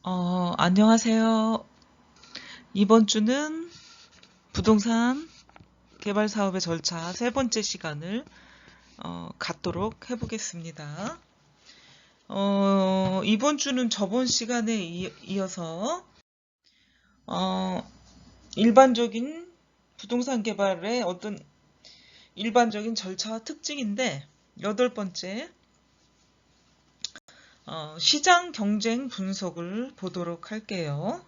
안녕하세요. 이번 주는 부동산 개발 사업의 절차 세 번째 시간을 갖도록 해보겠습니다. 이번 주는 저번 시간에 이어서 일반적인 부동산 개발의 어떤 일반적인 절차와 특징인데, 여덟 번째 시장 경쟁 분석을 보도록 할게요.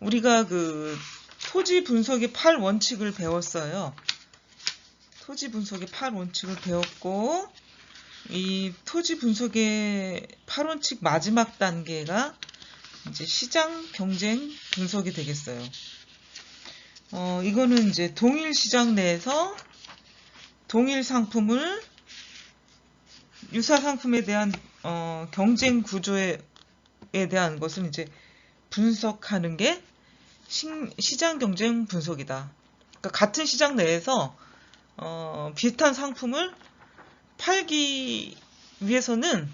우리가 토지 분석의 8원칙을 배웠어요. 토지 분석의 8원칙을 배웠고, 이 토지 분석의 8원칙 마지막 단계가 이제 시장 경쟁 분석이 되겠어요. 이거는 이제 동일 시장 내에서 동일 상품을 유사 상품에 대한 경쟁 구조에 대한 것을 이제 분석하는 게 시장 경쟁 분석이다. 그러니까 같은 시장 내에서 비슷한 상품을 팔기 위해서는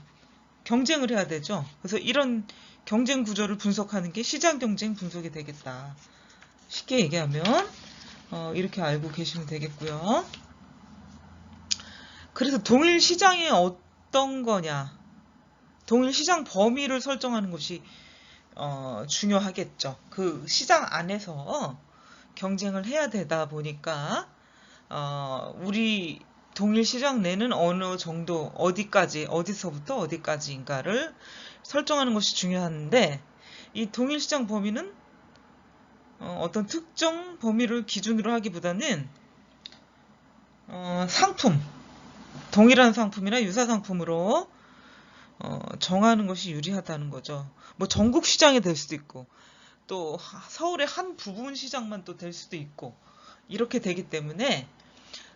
경쟁을 해야 되죠. 그래서 이런 경쟁 구조를 분석하는 게 시장 경쟁 분석이 되겠다. 쉽게 얘기하면 이렇게 알고 계시면 되겠고요. 그래서 동일 시장이 어떤 거냐, 동일 시장 범위를 설정하는 것이 중요하겠죠. 그 시장 안에서 경쟁을 해야 되다 보니까 우리 동일 시장 내는 어느 정도, 어디까지, 어디서부터 어디까지인가를 설정하는 것이 중요한데, 이 동일 시장 범위는 어떤 특정 범위를 기준으로 하기보다는 상품, 동일한 상품이나 유사 상품으로 정하는 것이 유리하다는 거죠. 뭐 전국 시장이 될 수도 있고, 또 서울의 한 부분 시장만 또 될 수도 있고, 이렇게 되기 때문에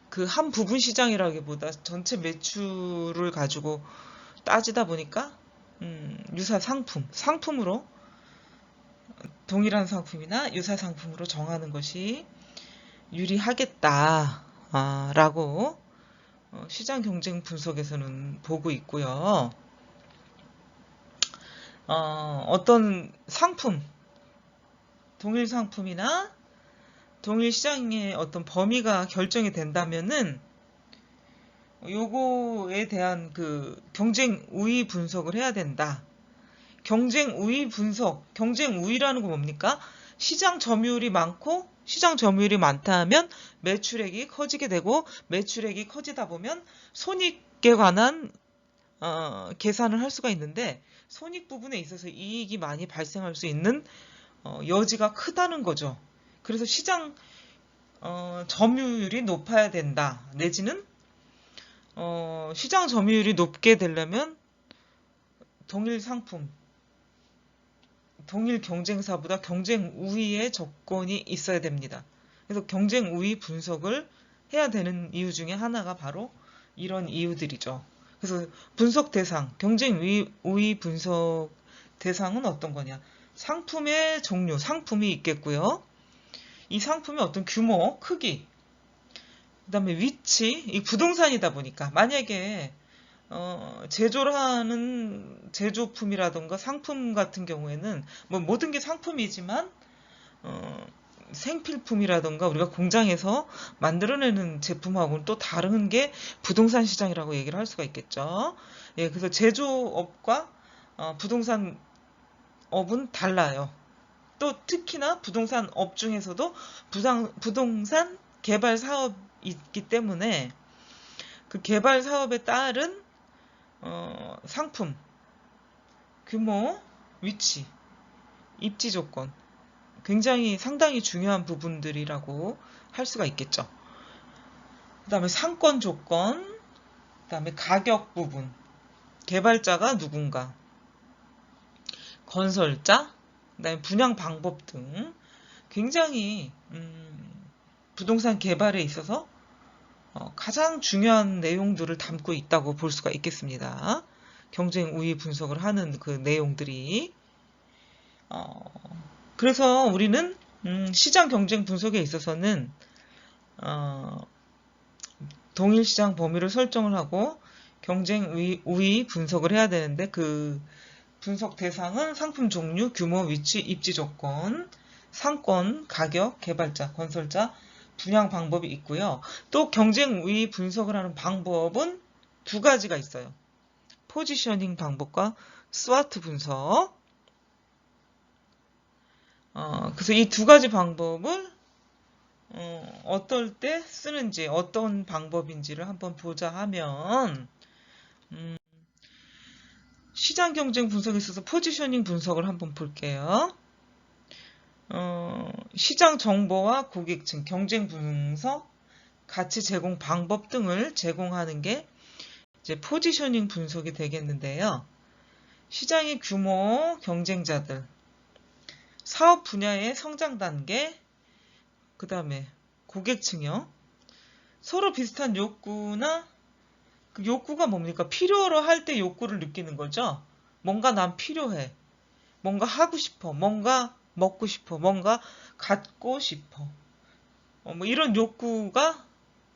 그 한 부분 시장이라기보다 전체 매출을 가지고 따지다 보니까 유사 상품으로, 동일한 상품이나 유사 상품으로 정하는 것이 유리하겠다라고 시장 경쟁 분석에서는 보고 있고요. 어떤 상품, 동일 상품이나 동일 시장의 어떤 범위가 결정이 된다면은 요거에 대한 그 경쟁 우위 분석을 해야 된다. 경쟁 우위 분석, 경쟁 우위라는 건 뭡니까? 시장 점유율이 많고, 시장 점유율이 많다 하면 매출액이 커지게 되고, 매출액이 커지다 보면 손익에 관한 계산을 할 수가 있는데, 손익 부분에 있어서 이익이 많이 발생할 수 있는 여지가 크다는 거죠. 그래서 시장 점유율이 높아야 된다. 내지는 시장 점유율이 높게 되려면 동일 상품, 동일 경쟁사보다 경쟁 우위의 조건이 있어야 됩니다. 그래서 경쟁 우위 분석을 해야 되는 이유 중에 하나가 바로 이런 이유들이죠. 그래서 분석 대상, 경쟁 우위 분석 대상은 어떤 거냐? 상품의 종류, 상품이 있겠고요. 이 상품의 어떤 규모, 크기, 그 다음에 위치, 이 부동산이다 보니까 만약에 제조를 하는 제조품이라던가 상품 같은 경우에는 뭐 모든 게 상품이지만 생필품이라던가 우리가 공장에서 만들어내는 제품하고는 또 다른 게 부동산 시장이라고 얘기를 할 수가 있겠죠. 예, 그래서 제조업과 부동산업은 달라요. 또 특히나 부동산 업 중에서도 부동산 개발 사업이 있기 때문에 그 개발 사업에 따른 상품, 규모, 위치, 입지 조건, 굉장히 상당히 중요한 부분들이라고 할 수가 있겠죠. 그 다음에 상권 조건, 그 다음에 가격 부분, 개발자가 누군가, 건설자, 그 다음에 분양 방법 등 굉장히 부동산 개발에 있어서 가장 중요한 내용들을 담고 있다고 볼 수가 있겠습니다. 경쟁 우위 분석을 하는 그 내용들이. 그래서 우리는 시장 경쟁 분석에 있어서는 동일 시장 범위를 설정을 하고 경쟁 우위 분석을 해야 되는데, 그 분석 대상은 상품 종류, 규모, 위치, 입지 조건, 상권, 가격, 개발자, 건설자, 분양 방법이 있고요. 또 경쟁 우위 분석을 하는 방법은 두 가지가 있어요. 포지셔닝 방법과 스와트 분석. 그래서 이 두 가지 방법을 어떨 때 쓰는지, 어떤 방법인지를 한번 보자 하면, 시장 경쟁 분석에 있어서 포지셔닝 분석을 한번 볼게요. 시장 정보와 고객층, 경쟁 분석, 가치 제공 방법 등을 제공하는 게 이제 포지셔닝 분석이 되겠는데요. 시장의 규모, 경쟁자들, 사업 분야의 성장 단계, 그 다음에 고객층이요. 서로 비슷한 욕구나 그 욕구가 뭡니까? 필요로 할 때 욕구를 느끼는 거죠. 뭔가 난 필요해. 뭔가 하고 싶어. 뭔가 먹고 싶어. 뭔가 갖고 싶어. 뭐 이런 욕구가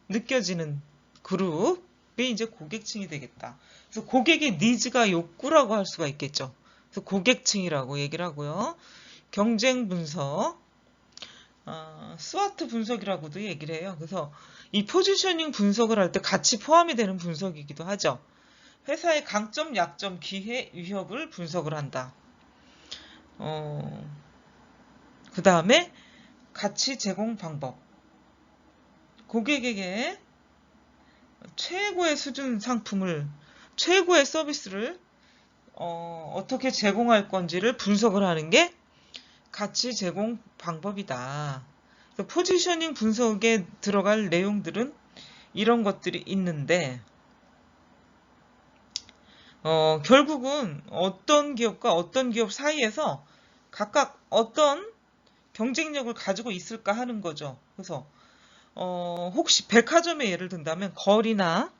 느껴지는 그룹이 이제 고객층이 되겠다. 그래서 고객의 니즈가 욕구라고 할 수가 있겠죠. 그래서 고객층이라고 얘기를 하고요. 경쟁 분석, 스와트 분석이라고도 얘기를 해요. 그래서 이 포지셔닝 분석을 할 때 같이 포함이 되는 분석이기도 하죠. 회사의 강점, 약점, 기회, 위협을 분석을 한다. 그 다음에 가치 제공 방법. 고객에게 최고의 수준 상품을, 최고의 서비스를 어떻게 제공할 건지를 분석을 하는 게 가치 제공 방법이다. 포지셔닝 분석에 들어갈 내용들은 이런 것들이 있는데 결국은 어떤 기업과 어떤 기업 사이에서 각각 어떤 경쟁력을 가지고 있을까 하는 거죠. 그래서 혹시 백화점의 예를 든다면 거리나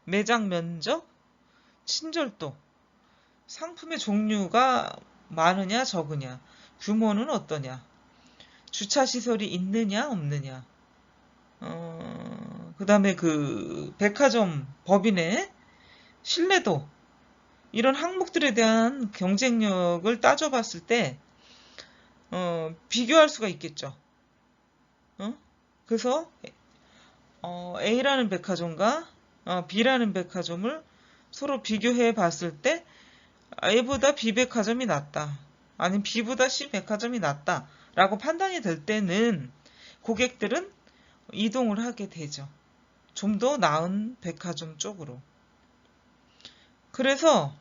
매장 면적, 친절도, 상품의 종류가 많으냐 적으냐, 규모는 어떠냐, 주차 시설이 있느냐 없느냐, 그 다음에 그 백화점 법인의 신뢰도, 이런 항목들에 대한 경쟁력을 따져봤을 때 비교할 수가 있겠죠. 그래서 A라는 백화점과 B라는 백화점을 서로 비교해 봤을 때 A보다 B 백화점이 낫다. 아니면 B보다 C 백화점이 낫다. 라고 판단이 될 때는 고객들은 이동을 하게 되죠. 좀 더 나은 백화점 쪽으로. 그래서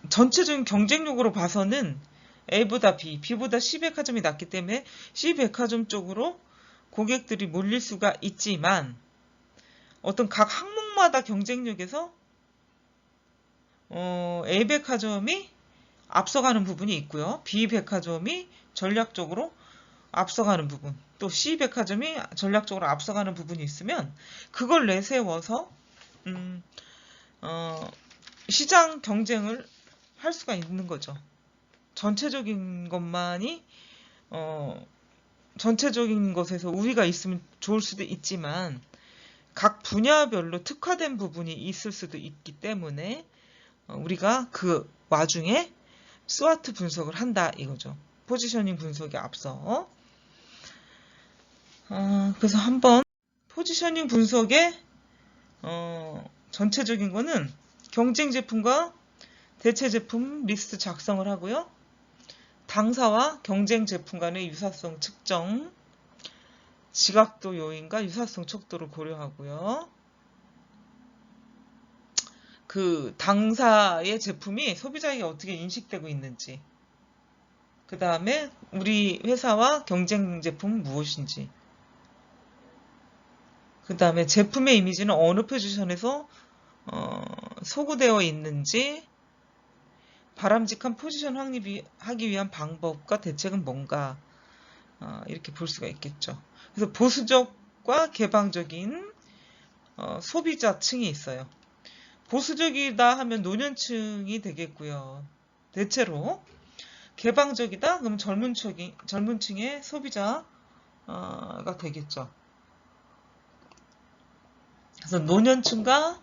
전체적인 경쟁력으로 봐서는 A보다 B, B보다 C 백화점이 낫기 때문에 C 백화점 쪽으로 고객들이 몰릴 수가 있지만 어떤 각 항목마다 경쟁력에서 A 백화점이 앞서가는 부분이 있고요. B 백화점이 전략적으로 앞서가는 부분, 또 C 백화점이 전략적으로 앞서가는 부분이 있으면 그걸 내세워서 시장 경쟁을 할 수가 있는 거죠. 전체적인 것만이 전체적인 것에서 우위가 있으면 좋을 수도 있지만 각 분야별로 특화된 부분이 있을 수도 있기 때문에 우리가 그 와중에 스와트 분석을 한다 이거죠. 포지셔닝 분석에 앞서. 그래서 한번 포지셔닝 분석의 전체적인 거는 경쟁 제품과 대체 제품 리스트 작성을 하고요. 당사와 경쟁 제품 간의 유사성 측정, 지각도 요인과 유사성 척도를 고려하고요. 그 당사의 제품이 소비자에게 어떻게 인식되고 있는지, 그 다음에 우리 회사와 경쟁 제품은 무엇인지, 그 다음에 제품의 이미지는 어느 포지션에서 소구되어 있는지, 바람직한 포지션 확립하기 위한 방법과 대책은 뭔가 이렇게 볼 수가 있겠죠. 그래서 보수적과 개방적인 소비자층이 있어요. 보수적이다 하면 노년층이 되겠고요. 대체로 개방적이다 그러면 젊은층의 소비자가 되겠죠. 그래서 노년층과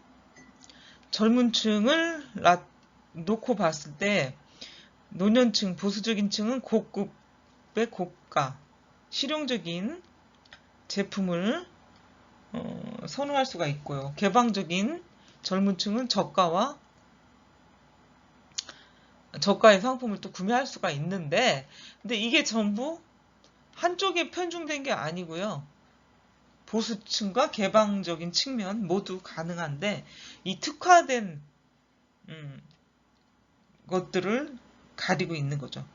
젊은 층을 놓고 봤을 때 노년층, 보수적인 층은 고급의 고가, 실용적인 제품을 선호할 수가 있고요. 개방적인 젊은 층은 저가의 상품을 또 구매할 수가 있는데, 근데 이게 전부 한쪽에 편중된 게 아니고요. 보수층과 개방적인 측면 모두 가능한데, 이 특화된 것들을 가리고 있는 거죠.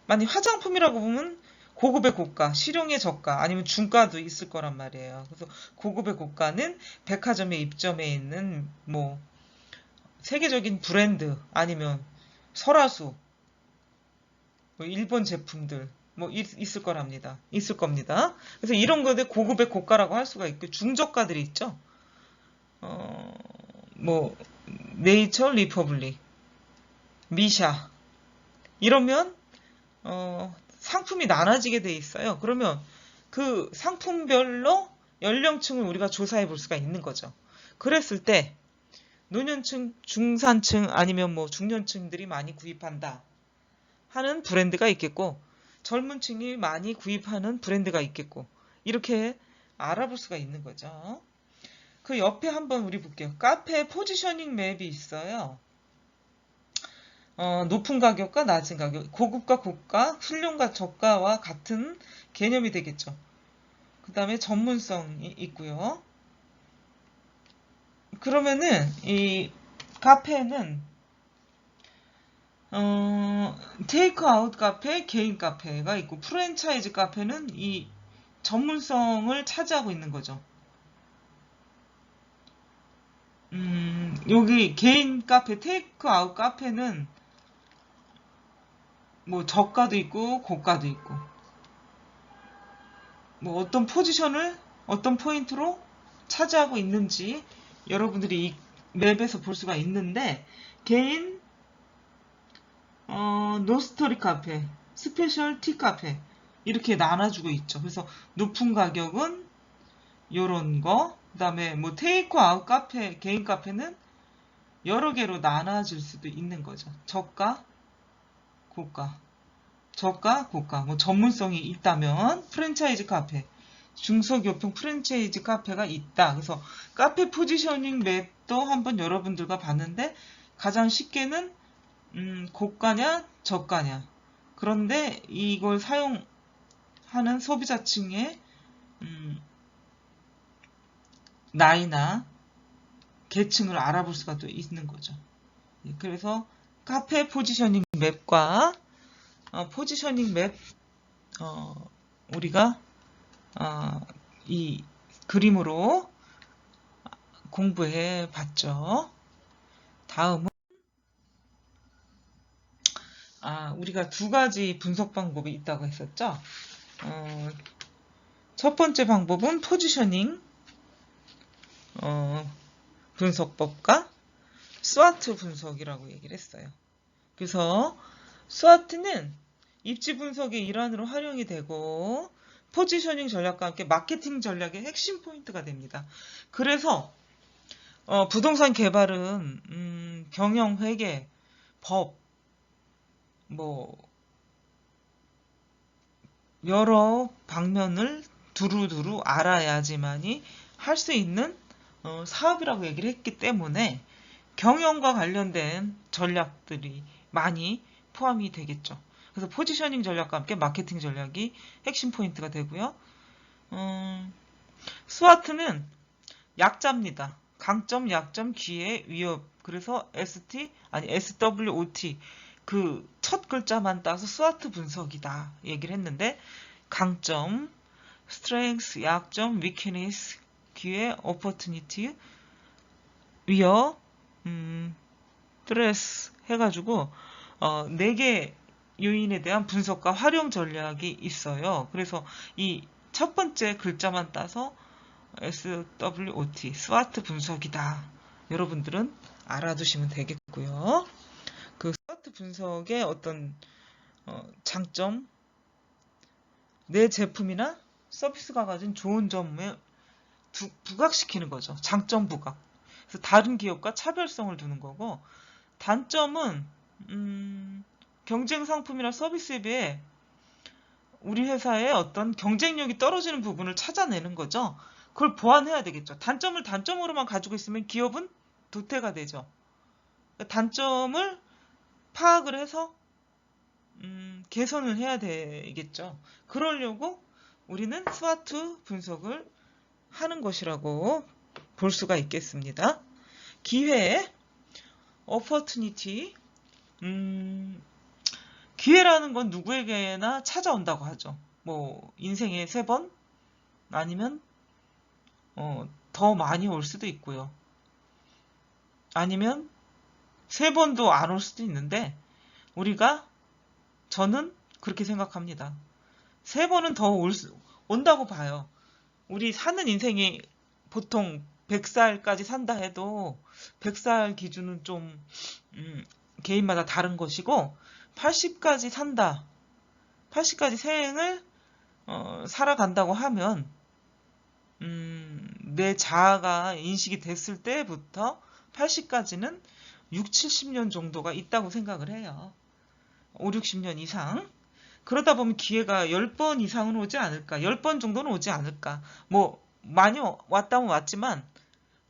만약 화장품이라고 보면 고급의 고가, 실용의 저가, 아니면 중가도 있을 거란 말이에요. 그래서 고급의 고가는 백화점에 입점해 있는 뭐 세계적인 브랜드, 아니면 설화수, 뭐 일본 제품들 뭐 있을 거랍니다. 있을 겁니다. 그래서 이런 것들 고급의 고가라고 할 수가 있고, 중저가들이 있죠. 어, 뭐 네이처 리퍼블릭, 미샤 이러면 상품이 나눠지게 돼 있어요. 그러면 그 상품별로 연령층을 우리가 조사해 볼 수가 있는 거죠. 그랬을 때 노년층, 중산층 아니면 뭐 중년층들이 많이 구입한다 하는 브랜드가 있겠고, 젊은 층이 많이 구입하는 브랜드가 있겠고, 이렇게 알아볼 수가 있는 거죠. 그 옆에 한번 우리 볼게요. 카페 포지셔닝 맵이 있어요. 높은 가격과 낮은 가격, 고급과 고가, 훌륭과 저가와 같은 개념이 되겠죠. 그 다음에 전문성이 있고요. 그러면은 이 카페는 테이크아웃 카페, 개인 카페가 있고, 프랜차이즈 카페는 이 전문성을 차지하고 있는 거죠. 여기 개인 카페, 테이크아웃 카페는 뭐 저가도 있고 고가도 있고, 뭐 어떤 포지션을 어떤 포인트로 차지하고 있는지 여러분들이 이 맵에서 볼 수가 있는데, 개인 노스토리 카페, 스페셜 티 카페 이렇게 나눠주고 있죠. 그래서 높은 가격은 요런 거, 그 다음에 뭐 테이크아웃 카페, 개인 카페는 여러 개로 나눠질 수도 있는 거죠. 저가, 고가, 저가, 고가. 뭐 전문성이 있다면 프랜차이즈 카페, 중소기업용 프랜차이즈 카페가 있다. 그래서 카페 포지셔닝 맵도 한번 여러분들과 봤는데, 가장 쉽게는 고가냐 저가냐. 그런데 이걸 사용하는 소비자층의 나이나 계층을 알아볼 수가 또 있는 거죠. 그래서 카페 포지셔닝 맵과 포지셔닝 맵 우리가 이 그림으로 공부해 봤죠. 다음은 우리가 두 가지 분석 방법이 있다고 했었죠. 첫 번째 방법은 포지셔닝 분석법과 스와트 분석이라고 얘기를 했어요. 그래서 스와트는 입지 분석의 일환으로 활용이 되고, 포지셔닝 전략과 함께 마케팅 전략의 핵심 포인트가 됩니다. 그래서 부동산 개발은 경영, 회계, 법, 뭐 여러 방면을 두루두루 알아야지만이 할 수 있는 사업이라고 얘기를 했기 때문에 경영과 관련된 전략들이 많이 포함이 되겠죠. 그래서 포지셔닝 전략과 함께 마케팅 전략이 핵심 포인트가 되고요. 스와트는 약자입니다. 강점, 약점, 기회, 위협. 그래서 SWOT 그 첫 글자만 따서 스와트 분석이다 얘기를 했는데, 강점, strength, 약점, weakness, 기회, opportunity, 위협, threats 해가지고 4개 요인에 대한 분석과 활용 전략이 있어요. 그래서 이 첫 번째 글자만 따서 SWOT, 스와트 분석이다. 여러분들은 알아두시면 되겠고요. 그 스와트 분석의 어떤 장점, 내 제품이나 서비스가 가진 좋은 점에 부각시키는 거죠. 장점 부각. 그래서 다른 기업과 차별성을 두는 거고, 단점은 경쟁 상품이나 서비스에 비해 우리 회사의 어떤 경쟁력이 떨어지는 부분을 찾아내는 거죠. 그걸 보완해야 되겠죠. 단점을 단점으로만 가지고 있으면 기업은 도태가 되죠. 단점을 파악을 해서 개선을 해야 되겠죠. 그러려고 우리는 스와트 분석을 하는 것이라고 볼 수가 있겠습니다. 기회, opportunity, 기회라는 건 누구에게나 찾아온다고 하죠. 뭐 인생에 3번 아니면 더 많이 올 수도 있고요. 아니면 3번도 안 올 수도 있는데 저는 그렇게 생각합니다. 3번은 더 온다고 봐요. 우리 사는 인생이 보통 100살까지 산다 해도 100살 기준은 좀 개인마다 다른 것이고 80까지 산다. 80까지 생을 살아간다고 하면 내 자아가 인식이 됐을 때부터 80까지는 6, 70년 정도가 있다고 생각을 해요. 5, 60년 이상. 그러다 보면 기회가 10번 이상은 오지 않을까. 10번 정도는 오지 않을까. 뭐 많이 왔다면 왔지만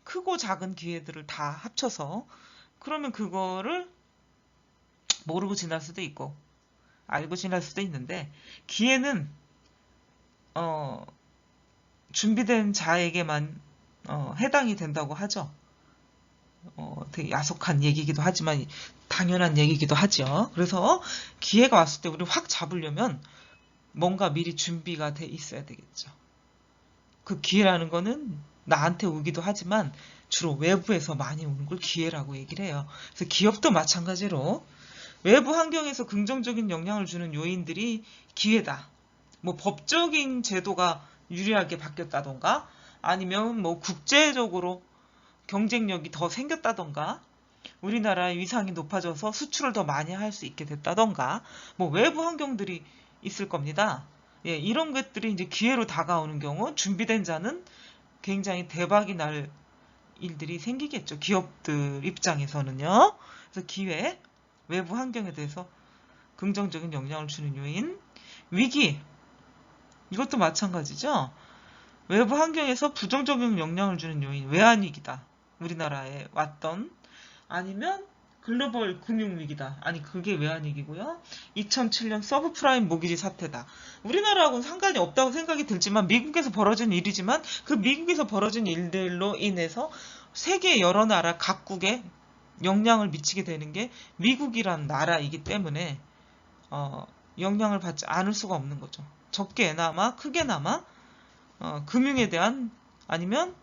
크고 작은 기회들을 다 합쳐서 그러면 그거를 모르고 지날 수도 있고 알고 지날 수도 있는데 기회는 준비된 자에게만 해당이 된다고 하죠. 되게 야속한 얘기이기도 하지만 당연한 얘기이기도 하죠. 그래서 기회가 왔을 때 우리 확 잡으려면 뭔가 미리 준비가 돼 있어야 되겠죠. 그 기회라는 거는 나한테 오기도 하지만 주로 외부에서 많이 오는 걸 기회라고 얘기를 해요. 그래서 기업도 마찬가지로 외부 환경에서 긍정적인 영향을 주는 요인들이 기회다. 뭐 법적인 제도가 유리하게 바뀌었다던가 아니면 뭐 국제적으로 경쟁력이 더 생겼다던가 우리나라의 위상이 높아져서 수출을 더 많이 할 수 있게 됐다던가 뭐 외부 환경들이 있을 겁니다. 예, 이런 것들이 이제 기회로 다가오는 경우 준비된 자는 굉장히 대박이 날 일들이 생기겠죠. 기업들 입장에서는요. 그래서 기회, 외부 환경에 대해서 긍정적인 영향을 주는 요인, 위기, 이것도 마찬가지죠. 외부 환경에서 부정적인 영향을 주는 요인, 외환위기다. 우리나라에 왔던 아니면 글로벌 금융위기다. 아니 그게 외환위기고요. 2007년 서브프라임 모기지 사태다. 우리나라하고는 상관이 없다고 생각이 들지만 미국에서 벌어진 일이지만 그 미국에서 벌어진 일들로 인해서 세계 여러 나라 각국에 영향을 미치게 되는 게 미국이란 나라이기 때문에 영향을 받지 않을 수가 없는 거죠. 적게나마 크게나마 금융에 대한 아니면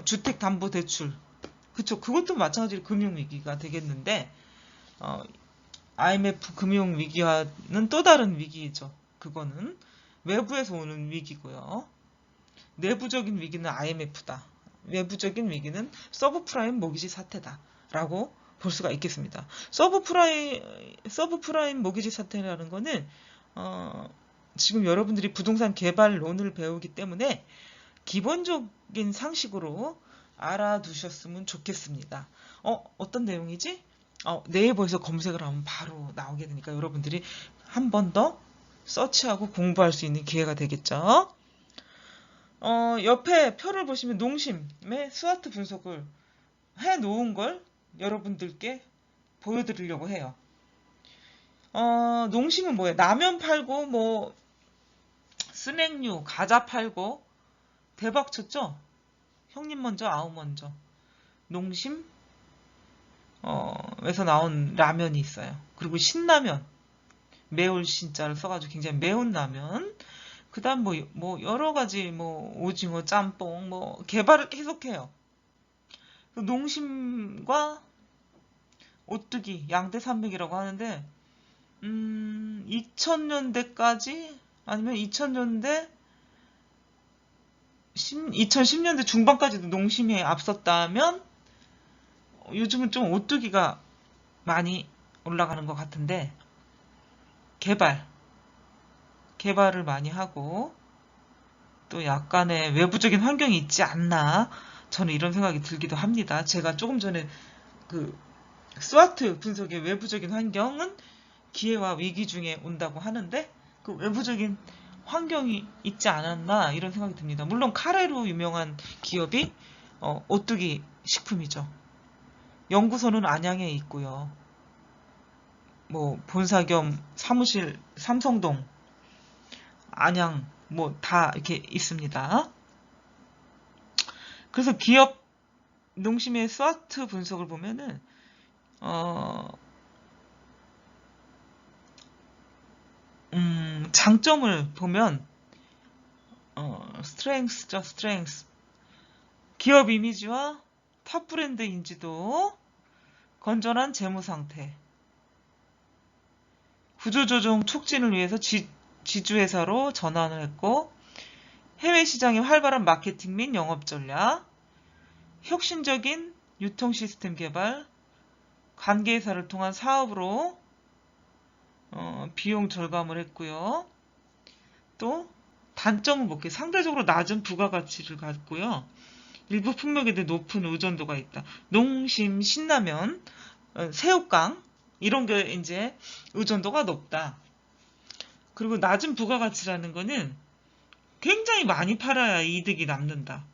주택담보대출 그쵸 그것도 마찬가지로 금융위기가 되겠는데 IMF 금융위기와는 또 다른 위기죠. 그거는 외부에서 오는 위기고요. 내부적인 위기는 IMF다. 외부적인 위기는 서브프라임 모기지 사태다. 라고 볼 수가 있겠습니다. 서브프라임 모기지 사태라는 거는 지금 여러분들이 부동산 개발론을 배우기 때문에 기본적인 상식으로 알아두셨으면 좋겠습니다. 어떤 내용이지? 네이버에서 검색을 하면 바로 나오게 되니까 여러분들이 한 번 더 서치하고 공부할 수 있는 기회가 되겠죠. 옆에 표를 보시면 농심의 스와트 분석을 해놓은 걸 여러분들께 보여드리려고 해요. 농심은 뭐예요? 라면 팔고 뭐 스낵류, 과자 팔고 대박 쳤죠? 형님 먼저 아우 먼저 농심 에서 나온 라면이 있어요. 그리고 신라면 매울 신자를 써가지고 굉장히 매운 라면 그 다음 뭐 여러 가지 뭐 오징어 짬뽕 뭐 개발을 계속해요. 농심과 오뚜기 양대 산맥이라고 하는데 2000년대까지 아니면 2010년대 중반까지도 농심이 앞섰다면 요즘은 좀 오뚜기가 많이 올라가는 것 같은데 개발을 많이 하고 또 약간의 외부적인 환경이 있지 않나 저는 이런 생각이 들기도 합니다. 제가 조금 전에 그 스와트 분석의 외부적인 환경은 기회와 위기 중에 온다고 하는데 그 외부적인 환경이 있지 않았나 이런 생각이 듭니다. 물론 카레로 유명한 기업이 오뚜기 식품이죠. 연구소는 안양에 있고요. 뭐 본사 겸 사무실 삼성동, 안양 뭐 다 이렇게 있습니다. 그래서 기업 농심의 스와트 분석을 보면은 장점을 보면 스트렝스죠, 스트렝스. 기업 이미지와 탑 브랜드 인지도, 건전한 재무 상태, 구조조정 촉진을 위해서 지주회사로 전환을 했고, 해외 시장의 활발한 마케팅 및 영업 전략, 혁신적인 유통 시스템 개발, 관계회사를 통한 사업으로 비용 절감을 했고요. 또 단점은 볼게요. 상대적으로 낮은 부가가치를 갖고요. 일부 품목에 대해 높은 의존도가 있다. 농심, 신라면, 새우깡 이런 게 이제 의존도가 높다. 그리고 낮은 부가가치라는 거는 굉장히 많이 팔아야 이득이 남는다.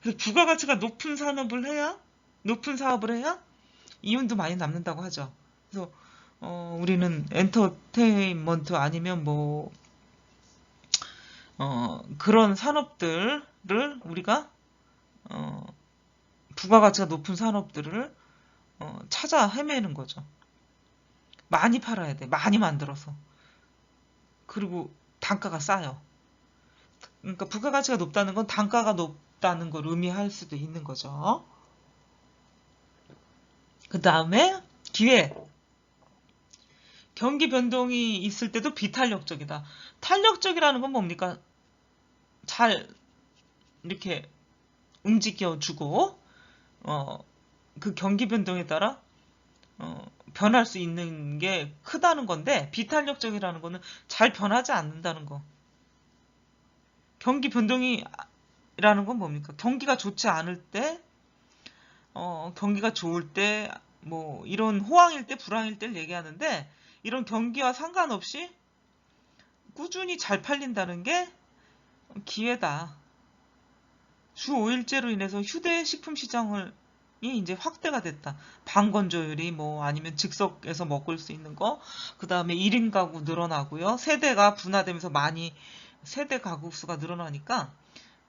그래서 부가가치가 높은 사업을 해야 이윤도 많이 남는다고 하죠. 그래서 우리는 엔터테인먼트 아니면 뭐 그런 산업들을 우리가 부가가치가 높은 산업들을 찾아 헤매는 거죠. 많이 팔아야 돼. 많이 만들어서. 그리고 단가가 싸요. 그러니까 부가가치가 높다는 건 단가가 높다는 걸 의미할 수도 있는 거죠. 그 다음에 기회. 경기 변동이 있을 때도 비탄력적이다. 탄력적이라는 건 뭡니까? 잘 이렇게 움직여주고 그 경기 변동에 따라 변할 수 있는 게 크다는 건데 비탄력적이라는 거는 잘 변하지 않는다는 거. 경기 변동이라는 건 뭡니까? 경기가 좋지 않을 때, 경기가 좋을 때, 뭐 이런 호황일 때, 불황일 때를 얘기하는데 이런 경기와 상관없이 꾸준히 잘 팔린다는 게 기회다. 주 5일제로 인해서 휴대식품 시장이 이제 확대가 됐다. 방건조율이 뭐 아니면 즉석에서 먹을 수 있는 거, 그 다음에 1인 가구 늘어나고요. 세대가 분화되면서 세대 가구 수가 늘어나니까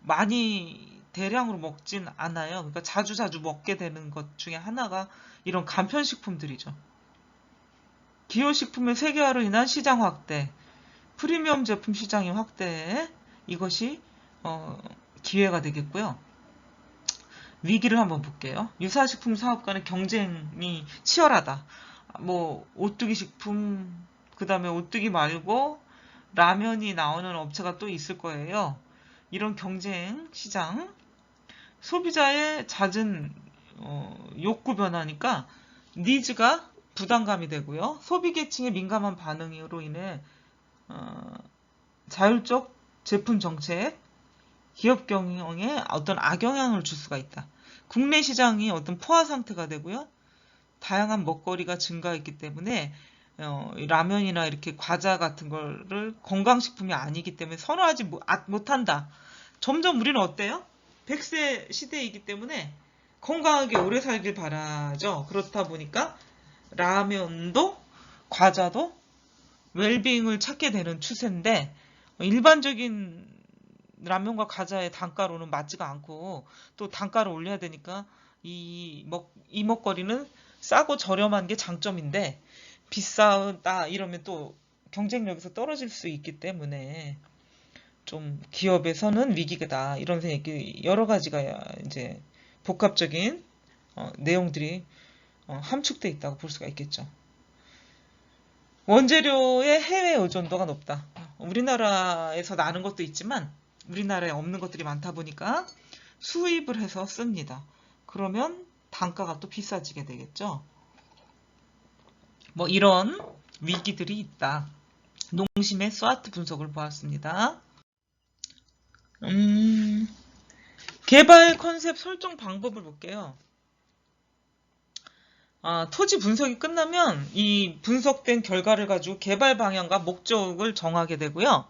많이 대량으로 먹진 않아요. 그러니까 자주자주 먹게 되는 것 중에 하나가 이런 간편식품들이죠. 기호식품의 세계화로 인한 시장 확대, 프리미엄 제품 시장의 확대, 이것이 기회가 되겠고요. 위기를 한번 볼게요. 유사식품 사업 간의 경쟁이 치열하다. 뭐 오뚜기 식품, 그 다음에 오뚜기 말고 라면이 나오는 업체가 또 있을 거예요. 이런 경쟁 시장, 소비자의 잦은 욕구 변화니까 니즈가 부담감이 되고요. 소비계층의 민감한 반응으로 인해 자율적 제품 정책, 기업 경영에 어떤 악영향을 줄 수가 있다. 국내 시장이 어떤 포화 상태가 되고요. 다양한 먹거리가 증가했기 때문에 라면이나 이렇게 과자 같은 거를 건강식품이 아니기 때문에 선호하지 못한다. 점점 우리는 어때요? 100세 시대이기 때문에 건강하게 오래 살길 바라죠. 그렇다 보니까 라면도 과자도 웰빙을 찾게 되는 추세인데 일반적인 라면과 과자의 단가로는 맞지가 않고 또 단가를 올려야 되니까 이 먹거리는 싸고 저렴한 게 장점인데 비싸다 이러면 또 경쟁력에서 떨어질 수 있기 때문에 좀 기업에서는 위기다 이런 생각이 여러 가지가 이제 복합적인 내용들이 함축돼 있다고 볼 수가 있겠죠. 원재료의 해외 의존도가 높다. 우리나라에서 나는 것도 있지만 우리나라에 없는 것들이 많다 보니까 수입을 해서 씁니다. 그러면 단가가 또 비싸지게 되겠죠. 뭐 이런 위기들이 있다. 농심의 스와트 분석을 보았습니다. 개발 컨셉 설정 방법을 볼게요. 토지 분석이 끝나면 이 분석된 결과를 가지고 개발 방향과 목적을 정하게 되고요.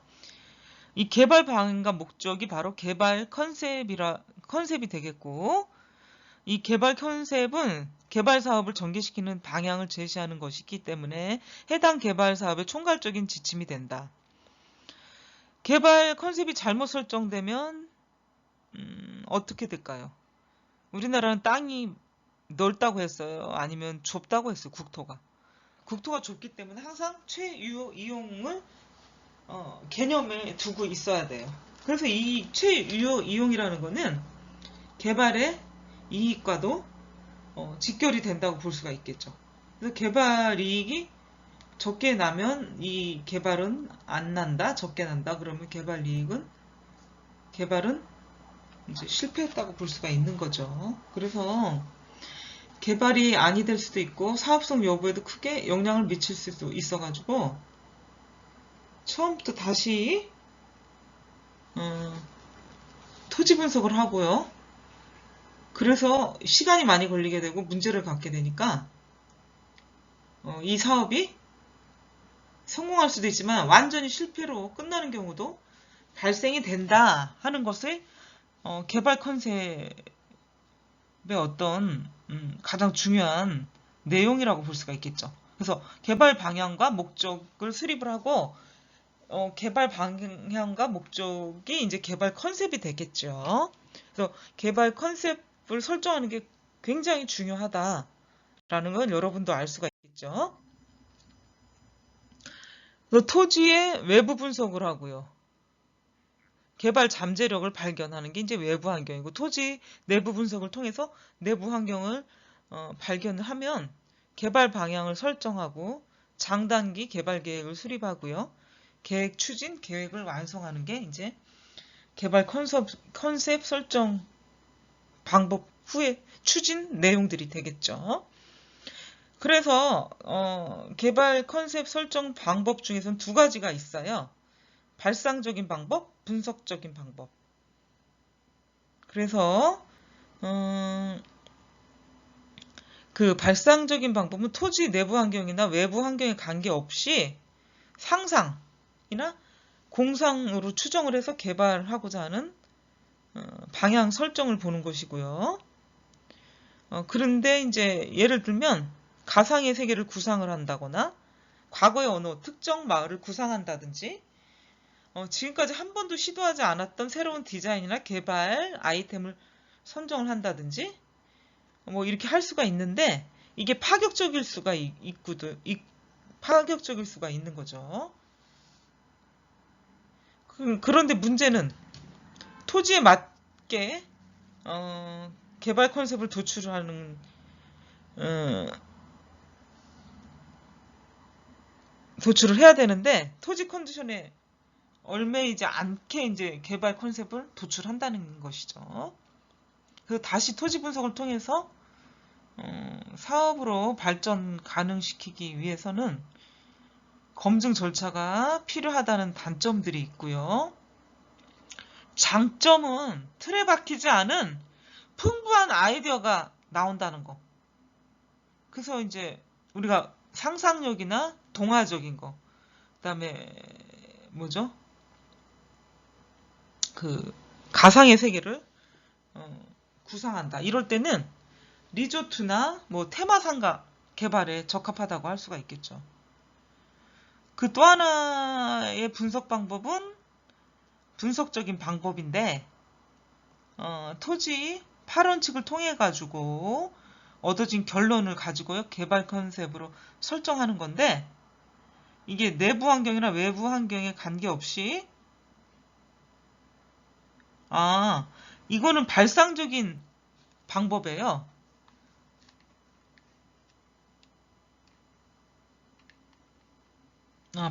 이 개발 방향과 목적이 바로 개발 컨셉이 되겠고, 이 개발 컨셉은 개발 사업을 전개시키는 방향을 제시하는 것이기 때문에 해당 개발 사업의 총괄적인 지침이 된다. 개발 컨셉이 잘못 설정되면 어떻게 될까요? 우리나라는 땅이 넓다고 했어요? 아니면 좁다고 했어요? 국토가 좁기 때문에 항상 최유효 이용을 개념에 두고 있어야 돼요. 그래서 이 최유효 이용이라는 거는 개발의 이익과도 직결이 된다고 볼 수가 있겠죠. 그래서 개발 이익이 적게 나면 이 개발은 안 난다, 적게 난다. 그러면 개발은 이제 실패했다고 볼 수가 있는 거죠. 그래서 개발이 아니 될 수도 있고 사업성 여부에도 크게 영향을 미칠 수도 있어가지고 처음부터 다시 토지 분석을 하고요. 그래서 시간이 많이 걸리게 되고 문제를 갖게 되니까 이 사업이 성공할 수도 있지만 완전히 실패로 끝나는 경우도 발생이 된다 하는 것을 개발 컨셉의 어떤 가장 중요한 내용이라고 볼 수가 있겠죠. 그래서 개발 방향과 목적을 수립을 하고 개발 방향과 목적이 이제 개발 컨셉이 되겠죠. 그래서 개발 컨셉을 설정하는 게 굉장히 중요하다라는 건 여러분도 알 수가 있겠죠. 그래서 토지의 외부 분석을 하고요. 개발 잠재력을 발견하는 게 이제 외부 환경이고, 토지 내부 분석을 통해서 내부 환경을 발견을 하면 개발 방향을 설정하고 장단기 개발 계획을 수립하고요. 계획 추진, 계획을 완성하는 게 이제 개발 컨셉 설정 방법 후에 추진 내용들이 되겠죠. 그래서 개발 컨셉 설정 방법 중에서는 두 가지가 있어요. 발상적인 방법, 분석적인 방법. 그래서 그 발상적인 방법은 토지 내부 환경이나 외부 환경에 관계없이 상상이나 공상으로 추정을 해서 개발하고자 하는 방향 설정을 보는 것이고요. 그런데 이제 예를 들면 가상의 세계를 구상을 한다거나 과거의 어느 특정 마을을 구상한다든지 지금까지 한 번도 시도하지 않았던 새로운 디자인이나 개발 아이템을 선정을 한다든지 뭐 이렇게 할 수가 있는데 이게 파격적일 수가 있는 거죠. 그런데 문제는 토지에 맞게 개발 컨셉을 도출을 해야 되는데 토지 컨디션에 얽매이지 않게 이제 개발 컨셉을 도출한다는 것이죠. 그래서 다시 토지 분석을 통해서 사업으로 발전 가능시키기 위해서는 검증 절차가 필요하다는 단점들이 있고요. 장점은 틀에 박히지 않은 풍부한 아이디어가 나온다는 거. 그래서 이제 우리가 상상력이나 동화적인 거, 그다음에 뭐죠? 그 가상의 세계를 구상한다. 이럴 때는 리조트나 뭐 테마상가 개발에 적합하다고 할 수가 있겠죠. 그 또 하나의 분석 방법은 분석적인 방법인데 토지 파론칙을 통해 가지고 얻어진 결론을 가지고요 개발 컨셉으로 설정하는 건데 이게 내부 환경이나 외부 환경에 관계없이 이거는 발상적인 방법이에요.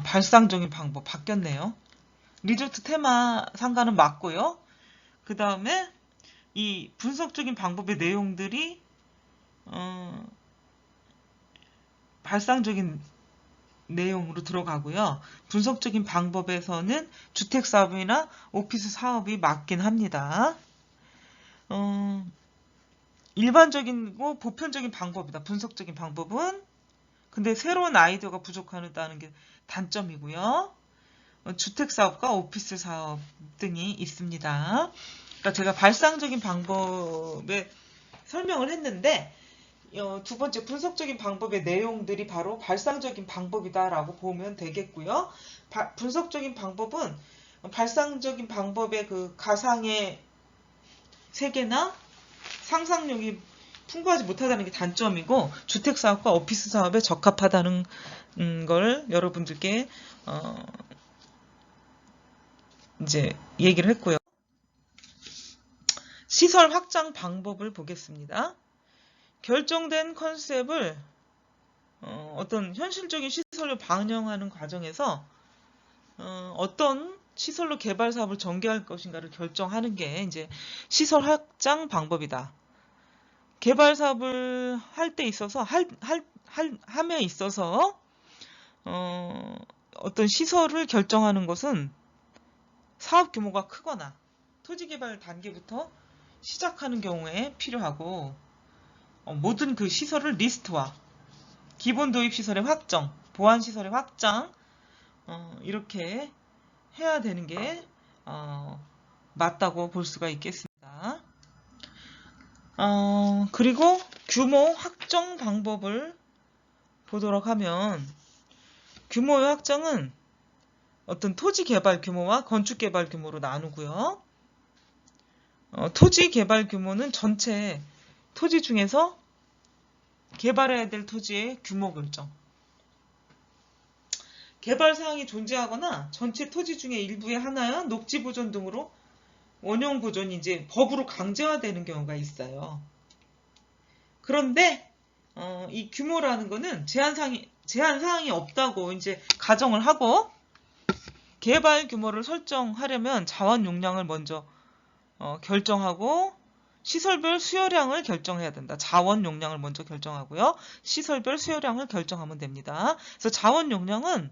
발상적인 방법 바뀌었네요. 리조트 테마 상가는 맞고요. 그 다음에 이 분석적인 방법의 내용들이 발상적인 내용으로 들어가고요. 분석적인 방법에서는 주택사업이나 오피스 사업이 맞긴 합니다. 어, 일반적이고 보편적인 방법이다. 분석적인 방법은. 근데 새로운 아이디어가 부족하다는 게 단점이고요. 주택사업과 오피스 사업 등이 있습니다. 그러니까 제가 발상적인 방법에 설명을 했는데 두 번째 분석적인 방법의 내용들이 바로 발상적인 방법이다라고 보면 되겠고요. 분석적인 방법은 발상적인 방법의 그 가상의 세계나 상상력이 풍부하지 못하다는 게 단점이고 주택사업과 오피스 사업에 적합하다는 걸 여러분들께 이제 얘기를 했고요. 시설 확장 방법을 보겠습니다. 결정된 컨셉을 어떤 현실적인 시설로 반영하는 과정에서 어떤 시설로 개발 사업을 전개할 것인가를 결정하는 게 이제 시설 확장 방법이다. 개발 사업을 할 때 있어서 함에 있어서 어떤 시설을 결정하는 것은 사업 규모가 크거나 토지 개발 단계부터 시작하는 경우에 필요하고 모든 그 시설을 리스트화, 기본 도입 시설의 확정, 보안 시설의 확장 이렇게 해야 되는 게 맞다고 볼 수가 있겠습니다. 그리고 규모 확정 방법을 보도록 하면 규모의 확정은 어떤 토지 개발 규모와 건축 개발 규모로 나누고요. 토지 개발 규모는 전체 토지 중에서 개발해야 될 토지의 규모 결정. 개발 사항이 존재하거나 전체 토지 중에 일부의 하나야 녹지 보존 등으로 원용 보존이 이제 법으로 강제화되는 경우가 있어요. 그런데 이 규모라는 거는 제한 사항이 없다고 이제 가정을 하고 개발 규모를 설정하려면 자원 용량을 먼저 결정하고 시설별 수요량을 결정해야 된다. 자원 용량을 먼저 결정하고요. 시설별 수요량을 결정하면 됩니다. 그래서 자원 용량은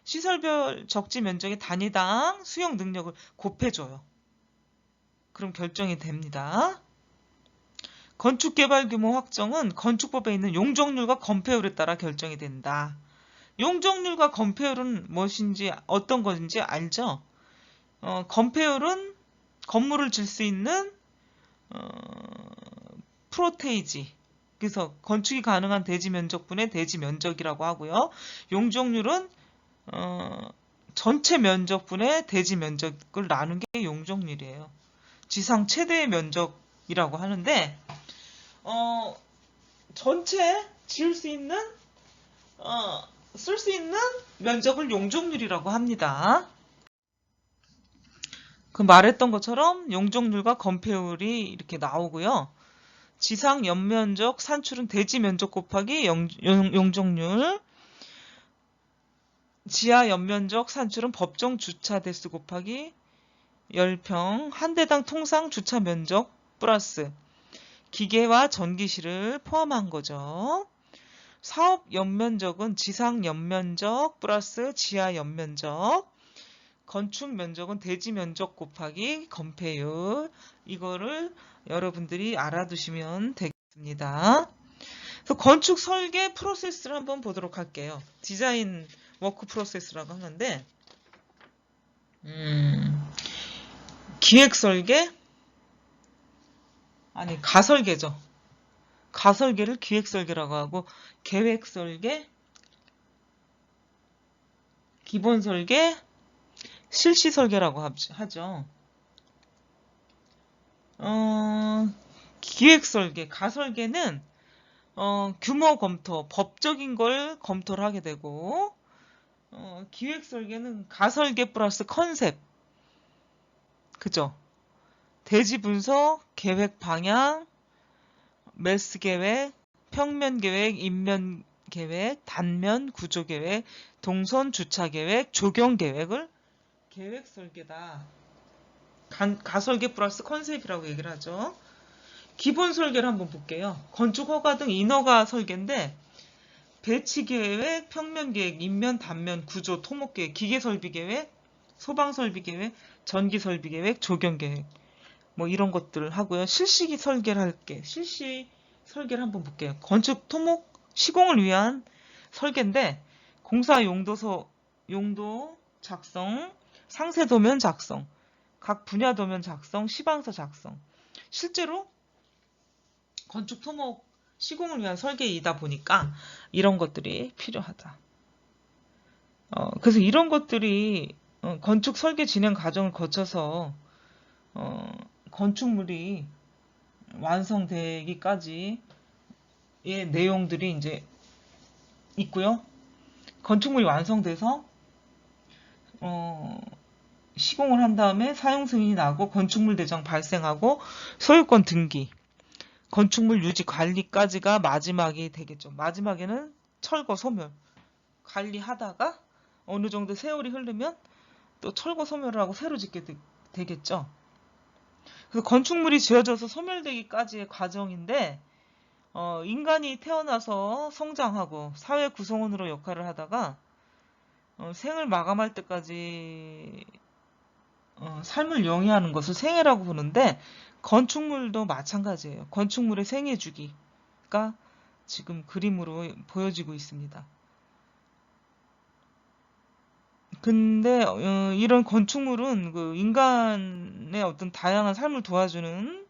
시설별 적지 면적의 단위당 수용 능력을 곱해줘요. 그럼 결정이 됩니다. 건축개발 규모 확정은 건축법에 있는 용적률과 건폐율에 따라 결정이 된다. 용적률과 건폐율은 무엇인지 어떤 것인지 알죠? 건폐율은 건물을 질 수 있는 프로테이지, 그래서 건축이 가능한 대지 면적분의 대지 면적이라고 하고요. 용적률은 전체 면적분의 대지 면적을 나눈 게 용적률이에요. 지상 최대의 면적이라고 하는데 전체 지을 수 있는 쓸 수 있는 면적을 용적률이라고 합니다. 그 말했던 것처럼 용적률과 건폐율이 이렇게 나오고요. 지상 연면적 산출은 대지 면적 곱하기 용적률, 지하 연면적 산출은 법정 주차 대수 곱하기 10평, 한 대당 통상 주차 면적 플러스 기계와 전기실을 포함한 거죠. 사업 연면적은 지상 연면적 플러스 지하 연면적, 건축 면적은 대지 면적 곱하기 건폐율, 이거를 여러분들이 알아두시면 되겠습니다. 그래서 건축 설계 프로세스를 한번 보도록 할게요. 디자인 워크 프로세스라고 하는데 기획 설계? 아니, 가설계죠. 가설계를 기획 설계라고 하고 계획 설계, 기본 설계, 실시 설계라고 하죠. 기획 설계, 가설계는 규모 검토, 법적인 걸 검토를 하게 되고 기획 설계는 가설계 플러스 컨셉, 그죠? 대지 분석, 계획 방향, 매스 계획, 평면 계획, 인면 계획, 단면 구조 계획, 동선 주차 계획, 조경 계획을 계획 설계다. 가설계 플러스 컨셉이라고 얘기를 하죠. 기본 설계를 한번 볼게요. 건축 허가 등 인허가 설계인데 배치 계획, 평면 계획, 인면, 단면, 구조, 토목 계획, 기계 설비 계획, 소방 설비 계획, 전기 설비 계획, 조경 계획. 뭐 이런 것들을 하고요. 실시 설계를 할게. 실시 설계를 한번 볼게요. 건축 토목 시공을 위한 설계인데 공사 용도 작성, 상세 도면 작성, 각 분야 도면 작성, 시방서 작성. 실제로 건축 토목 시공을 위한 설계이다 보니까 이런 것들이 필요하다. 그래서 이런 것들이 건축 설계 진행 과정을 거쳐서 건축물이 완성되기까지의 내용들이 이제 있고요. 건축물이 완성돼서 시공을 한 다음에 사용 승인이 나고 건축물 대장 발생하고 소유권 등기, 건축물 유지 관리까지가 마지막이 되겠죠. 마지막에는 철거 소멸 관리하다가 어느 정도 세월이 흐르면 또 철거 소멸을 하고 새로 짓게 되겠죠. 그래서 건축물이 지어져서 소멸되기까지의 과정인데 인간이 태어나서 성장하고 사회 구성원으로 역할을 하다가 생을 마감할 때까지 삶을 영위하는 것을 생애라고 부르는데 건축물도 마찬가지예요. 건축물의 생애 주기가 지금 그림으로 보여지고 있습니다. 근데 이런 건축물은 그 인간의 어떤 다양한 삶을 도와주는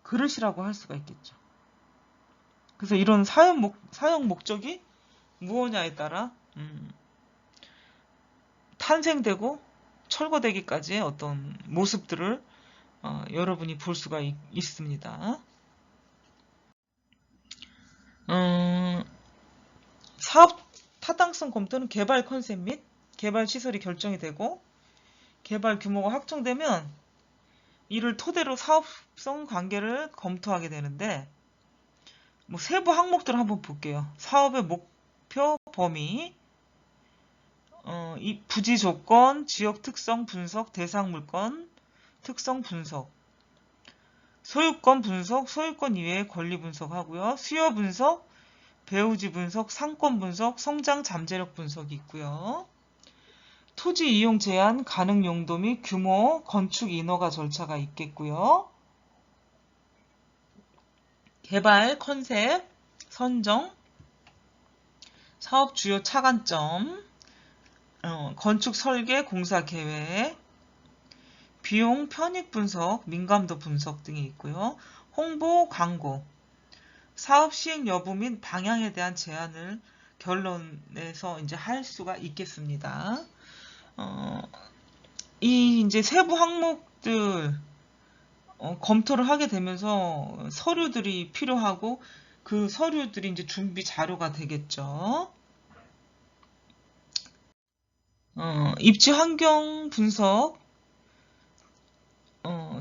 그릇이라고 할 수가 있겠죠. 그래서 이런 사용 목적이 무엇냐에 따라 탄생되고 철거되기까지의 어떤 모습들을 여러분이 볼 수가 있습니다. 사업 타당성 검토는 개발 컨셉 및 개발 시설이 결정이 되고 개발 규모가 확정되면 이를 토대로 사업성 관계를 검토하게 되는데 뭐 세부 항목들을 한번 볼게요. 사업의 목표 범위, 이 부지 조건, 지역 특성 분석, 대상 물건 특성 분석, 소유권 분석, 소유권 이외의 권리 분석하고요. 수요 분석, 배후지 분석, 상권 분석, 성장 잠재력 분석이 있고요. 토지 이용 제한, 가능 용도 및 규모, 건축 인허가 절차가 있겠고요. 개발 컨셉, 선정, 사업 주요 차관점, 건축 설계, 공사 계획, 비용 편익 분석, 민감도 분석 등이 있고요. 홍보, 광고, 사업 시행 여부 및 방향에 대한 제안을 결론내서 이제 할 수가 있겠습니다. 이 이제 세부 항목들 검토를 하게 되면서 서류들이 필요하고 그 서류들이 이제 준비 자료가 되겠죠. 입지 환경 분석,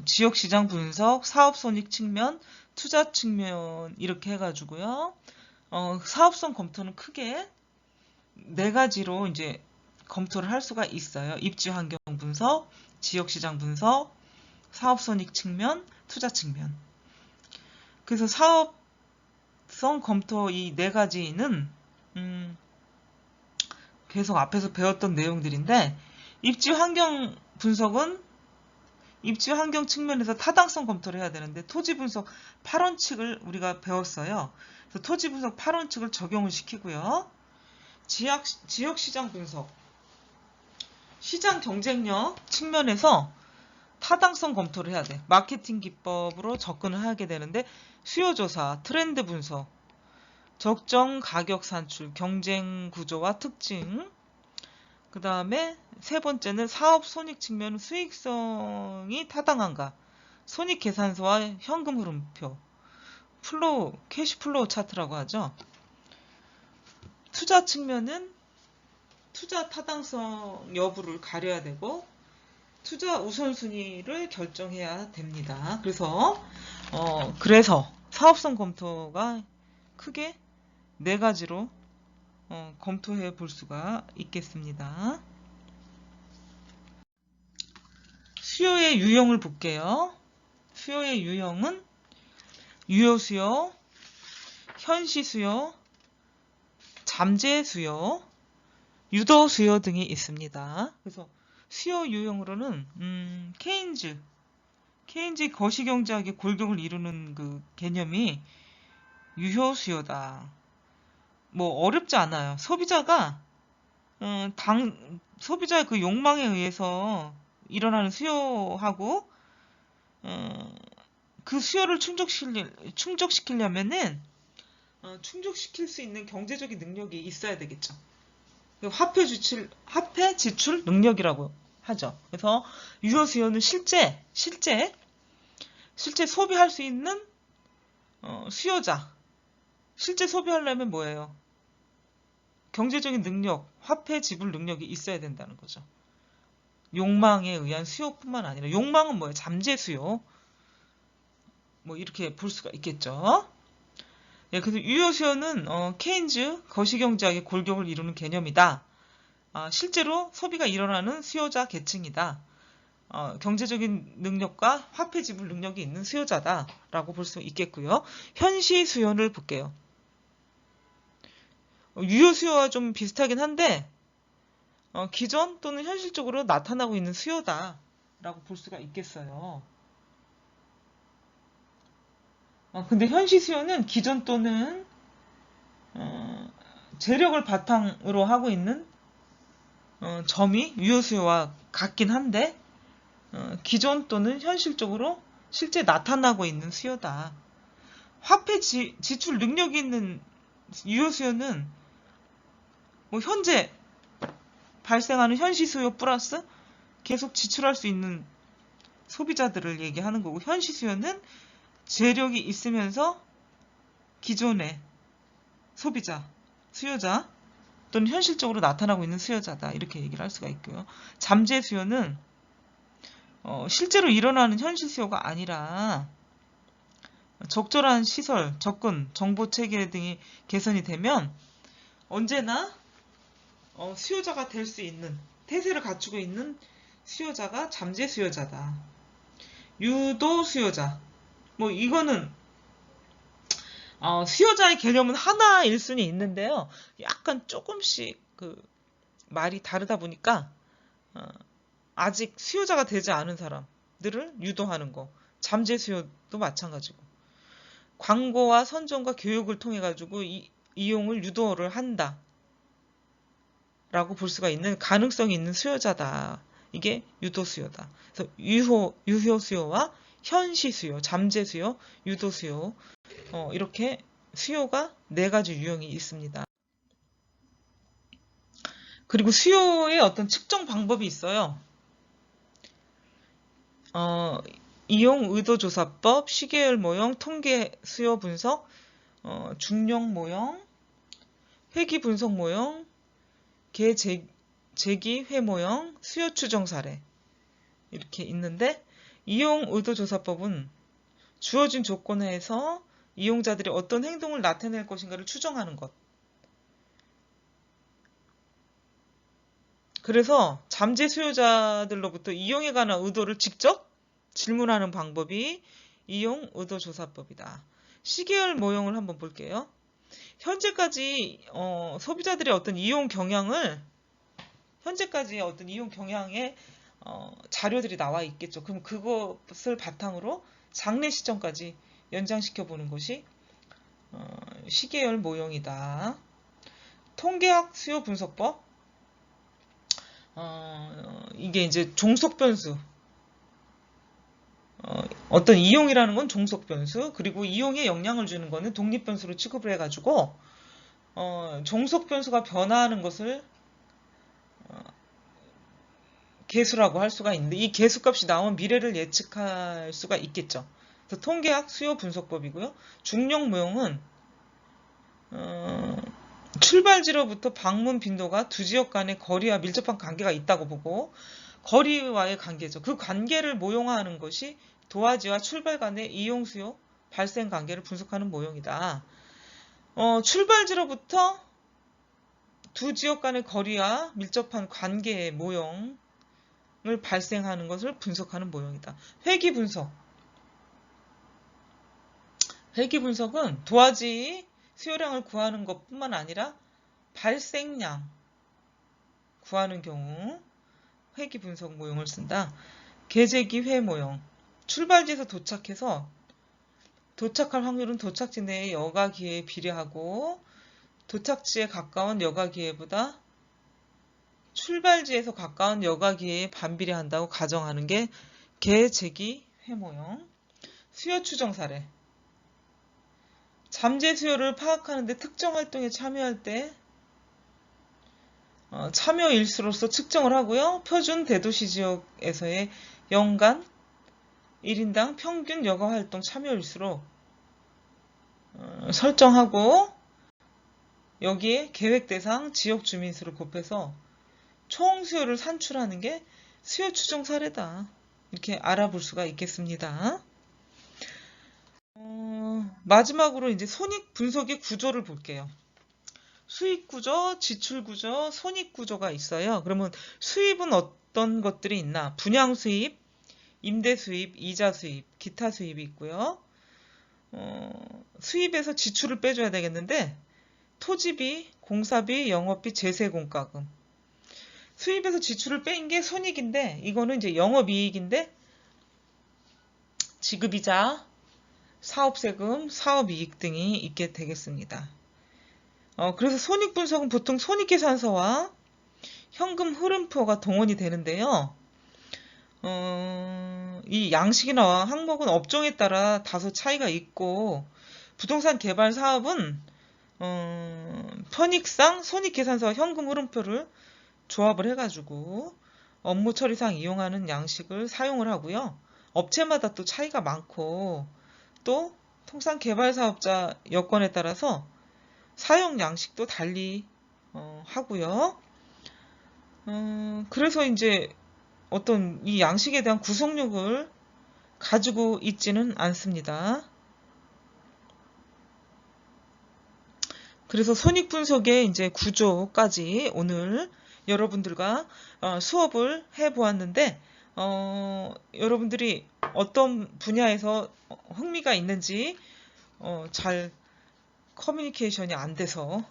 지역 시장 분석, 사업 손익 측면, 투자 측면 이렇게 해가지고요. 사업성 검토는 크게 네 가지로 이제 검토를 할 수가 있어요. 입지 환경 분석, 지역 시장 분석, 사업 손익 측면, 투자 측면. 그래서 사업성 검토 이 네 가지는 계속 앞에서 배웠던 내용들인데 입지 환경 분석은 입지 환경 측면에서 타당성 검토를 해야 되는데 토지 분석 8원칙을 우리가 배웠어요. 그래서 토지 분석 8원칙을 적용을 시키고요. 지역 시장 분석, 시장 경쟁력 측면에서 타당성 검토를 해야 돼. 마케팅 기법으로 접근을 하게 되는데 수요조사, 트렌드 분석, 적정 가격 산출, 경쟁 구조와 특징, 그 다음에 세 번째는 사업 손익 측면 수익성이 타당한가, 손익 계산서와 현금 흐름표, 캐시 플로우 차트라고 하죠. 투자 측면은 투자 타당성 여부를 가려야 되고 투자 우선순위를 결정해야 됩니다. 그래서 사업성 검토가 크게 네 가지로 검토해 볼 수가 있겠습니다. 수요의 유형을 볼게요. 수요의 유형은 유효 수요, 현시 수요, 잠재 수요, 유도 수요 등이 있습니다. 그래서 수요 유형으로는 케인즈 케인즈 거시경제학의 골격을 이루는 그 개념이 유효 수요다. 뭐 어렵지 않아요. 소비자의 그 욕망에 의해서 일어나는 수요하고 그 수요를 충족시키려면은 충족시킬 수 있는 경제적인 능력이 있어야 되겠죠. 화폐 지출 능력이라고 하죠. 그래서 유효 수요는 실제 소비할 수 있는 수요자. 실제 소비하려면 뭐예요? 경제적인 능력, 화폐 지불 능력이 있어야 된다는 거죠. 욕망에 의한 수요뿐만 아니라 욕망은 뭐예요? 잠재 수요. 뭐 이렇게 볼 수가 있겠죠. 예, 그래서 유효 수요는 케인즈 거시경제학의 골격을 이루는 개념이다. 실제로 소비가 일어나는 수요자 계층이다. 경제적인 능력과 화폐 지불 능력이 있는 수요자다라고 볼 수 있겠고요. 현시 수요를 볼게요. 유효 수요와 좀 비슷하긴 한데 기존 또는 현실적으로 나타나고 있는 수요다라고 볼 수가 있겠어요. 근데 현시 수요는 기존 또는 재력을 바탕으로 하고 있는 점이 유효 수요와 같긴 한데 기존 또는 현실적으로 실제 나타나고 있는 수요다. 화폐 지출 능력이 있는 유효 수요는 뭐 현재 발생하는 현시 수요 플러스 계속 지출할 수 있는 소비자들을 얘기하는 거고, 현시 수요는 재력이 있으면서 기존의 수요자 또는 현실적으로 나타나고 있는 수요자다, 이렇게 얘기를 할 수가 있고요. 잠재 수요는 실제로 일어나는 현실 수요가 아니라 적절한 시설, 접근, 정보 체계 등이 개선이 되면 언제나 수요자가 될 수 있는 태세를 갖추고 있는 수요자가 잠재 수요자다. 유도 수요자. 뭐 이거는 수요자의 개념은 하나일 수는 있는데요. 약간 조금씩 그 말이 다르다 보니까 아직 수요자가 되지 않은 사람들을 유도하는 거. 잠재 수요도 마찬가지고. 광고와 선전과 교육을 통해 가지고 이용을 유도를 한다. 라고 볼 수가 있는 가능성이 있는 수요자다. 이게 유도 수요다. 그래서 유효 수요와 현시 수요, 잠재 수요, 유도 수요, 이렇게 수요가 4가지 유형이 있습니다. 그리고 수요의 어떤 측정 방법이 있어요. 이용 의도조사법, 시계열 모형, 통계 수요 분석, 중용 모형, 회기 분석 모형, 재기 회 모형, 수요 추정 사례, 이렇게 있는데, 이용 의도조사법은 주어진 조건에서 이용자들이 어떤 행동을 나타낼 것인가를 추정하는 것. 그래서 잠재 수요자들로부터 이용에 관한 의도를 직접 질문하는 방법이 이용 의도조사법이다. 시계열 모형을 한번 볼게요. 현재까지 소비자들의 어떤 이용 경향을 현재까지의 어떤 이용 경향의 자료들이 나와 있겠죠. 그럼 그것을 바탕으로 장래 시점까지 연장시켜 보는 것이 시계열 모형이다. 통계학 수요 분석법. 이게 이제 종속 변수. 어떤 이용이라는 건 종속 변수, 그리고 이용에 영향을 주는 거는 독립 변수로 취급을 해가지고 종속 변수가 변화하는 것을 계수라고 할 수가 있는데, 이 계수값이 나오면 미래를 예측할 수가 있겠죠. 그래서 통계학 수요 분석법이고요. 중력 모형은 출발지로부터 방문 빈도가 두 지역 간의 거리와 밀접한 관계가 있다고 보고, 거리와의 관계죠. 그 관계를 모형화하는 것이 도화지와 출발 간의 이용 수요 발생 관계를 분석하는 모형이다. 출발지로부터 두 지역 간의 거리와 밀접한 관계의 모형을 발생하는 것을 분석하는 모형이다. 회기 분석. 회기 분석은 도화지 수요량을 구하는 것뿐만 아니라 발생량 구하는 경우 회기 분석 모형을 쓴다. 계재기 회 모형. 출발지에서 도착해서 도착할 확률은 도착지 내의 여가기회에 비례하고 도착지에 가까운 여가기회보다 출발지에서 가까운 여가기회에 반비례한다고 가정하는 게 계제기 회모형. 수요 추정 사례. 잠재 수요를 파악하는데 특정 활동에 참여할 때 참여 일수로서 측정을 하고요. 표준 대도시 지역에서의 연간 1인당 평균 여가 활동 참여 일수로 설정하고 여기에 계획 대상 지역 주민 수를 곱해서 총 수요를 산출하는 게 수요 추정 사례다. 이렇게 알아볼 수가 있겠습니다. 마지막으로 이제 손익 분석의 구조를 볼게요. 수익 구조, 지출 구조, 손익 구조가 있어요. 그러면 수입은 어떤 것들이 있나? 분양 수입, 임대 수입, 이자 수입, 기타 수입이 있고요. 수입에서 지출을 빼줘야 되겠는데 토지비, 공사비, 영업비, 제세 공과금. 수입에서 지출을 뺀 게 손익인데 이거는 이제 영업이익인데 지급이자, 사업세금, 사업이익 등이 있게 되겠습니다. 그래서 손익 분석은 보통 손익계산서와 현금 흐름표가 동원이 되는데요. 이 양식이나 항목은 업종에 따라 다소 차이가 있고 부동산 개발 사업은 편익상 손익계산서와 현금 흐름표를 조합을 해가지고 업무 처리상 이용하는 양식을 사용을 하고요. 업체마다 또 차이가 많고 또 통상 개발 사업자 여건에 따라서 사용 양식도 달리 하고요. 그래서 이제 어떤 이 양식에 대한 구속력을 가지고 있지는 않습니다. 그래서 손익 분석의 이제 구조까지 오늘 여러분들과 수업을 해 보았는데 여러분들이 어떤 분야에서 흥미가 있는지 잘 커뮤니케이션이 안 돼서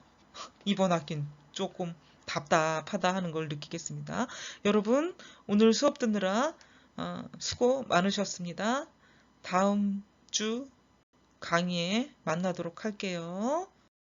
이번 학기는 조금 답답하다 하는 걸 느끼겠습니다. 여러분 오늘 수업 듣느라 수고 많으셨습니다. 다음 주 강의에 만나도록 할게요.